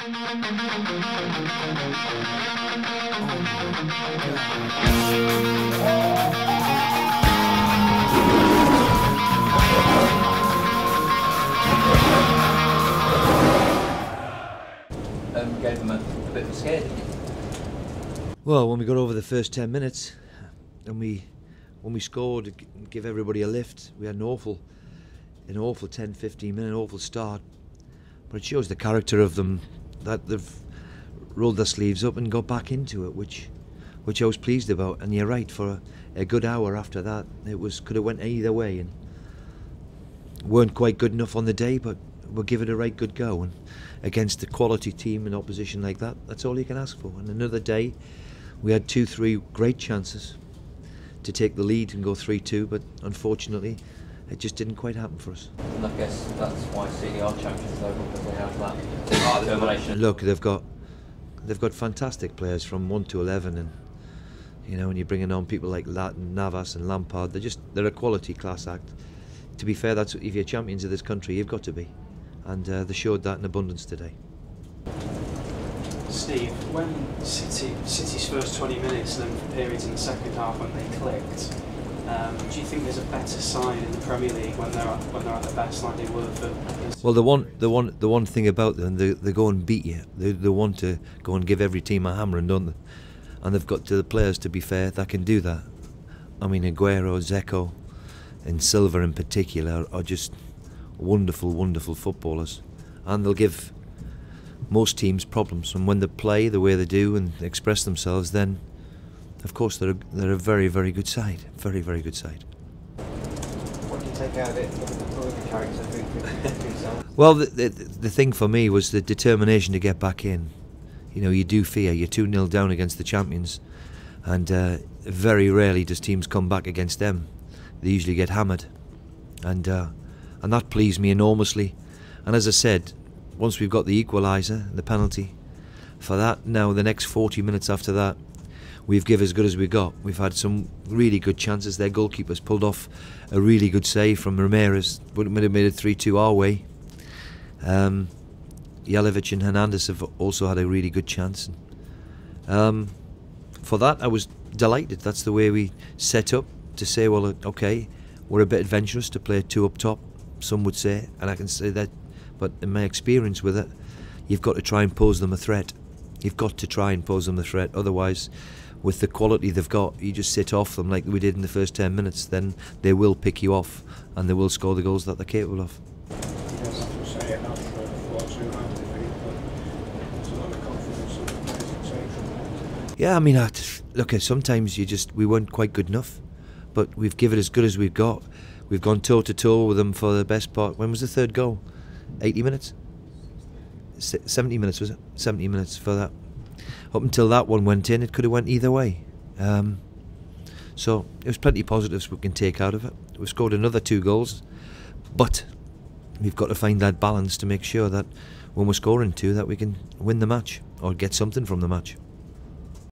Gave them a bit of a scare. Well, when we got over the first 10 minutes and when we scored, to give everybody a lift, we had an awful 10-15 minute awful start, but it shows the character of them, that they've rolled their sleeves up and got back into it, which I was pleased about. And you're right, for a good hour after that could have went either way, and weren't quite good enough on the day, but we'll give it a right good go. And against a quality team in opposition like that, that's all you can ask for. And another day, we had 2-3 great chances to take the lead and go 3-2, but unfortunately, it just didn't quite happen for us. And I guess that's why City are champions, though, because they have that determination. Look, they've got fantastic players from 1 to 11, and you know, when you're bringing on people like Navas and Lampard, they're a quality class act. To be fair, that's if you're champions of this country, you've got to be, and they showed that in abundance today. Steve, when City's first 20 minutes and then periods in the second half when they clicked, do you think there's a better side in the Premier League when they're at their best, like they were for? Well, the one thing about them, they go and beat you. They want to go and give every team a hammering, don't they? And they've got the players, to be fair, that can do that. I mean, Aguero, Zeko, and Silva in particular are just wonderful, wonderful footballers, and they'll give most teams problems. And when they play the way they do and express themselves, then of course they're a very, very good side, very, very good side. What do you take out of it? What are the characters? Well, the thing for me was the determination to get back in. You know, you do fear, you're 2-0 down against the champions, and very rarely does teams come back against them. They usually get hammered, and that pleased me enormously. And as I said, once we've got the equaliser, the penalty, for that, now the next 40 minutes after that, we've given as good as we got. We've had some really good chances. Their goalkeeper's pulled off a really good save from Ramirez, would have made it 3-2 our way. Jelavic and Hernandez have also had a really good chance. For that, I was delighted. That's the way we set up, to say, well, okay, we're a bit adventurous to play 2 up top, some would say, and I can say that, but in my experience with it, you've got to try and pose them a threat. You've got to try and pose them a threat, otherwise, with the quality they've got, you just sit off them like we did in the first 10 minutes, then they will pick you off and they will score the goals that they're capable of. Yeah, I mean, look, sometimes we weren't quite good enough, but we've given as good as we've got. We've gone toe-to-toe with them for the best part. When was the third goal? 80 minutes? 70 minutes, was it? 70 minutes for that. Up until that one went in, it could have went either way. So there's plenty of positives we can take out of it. We've scored another 2 goals, but we've got to find that balance to make sure that when we're scoring 2, that we can win the match or get something from the match.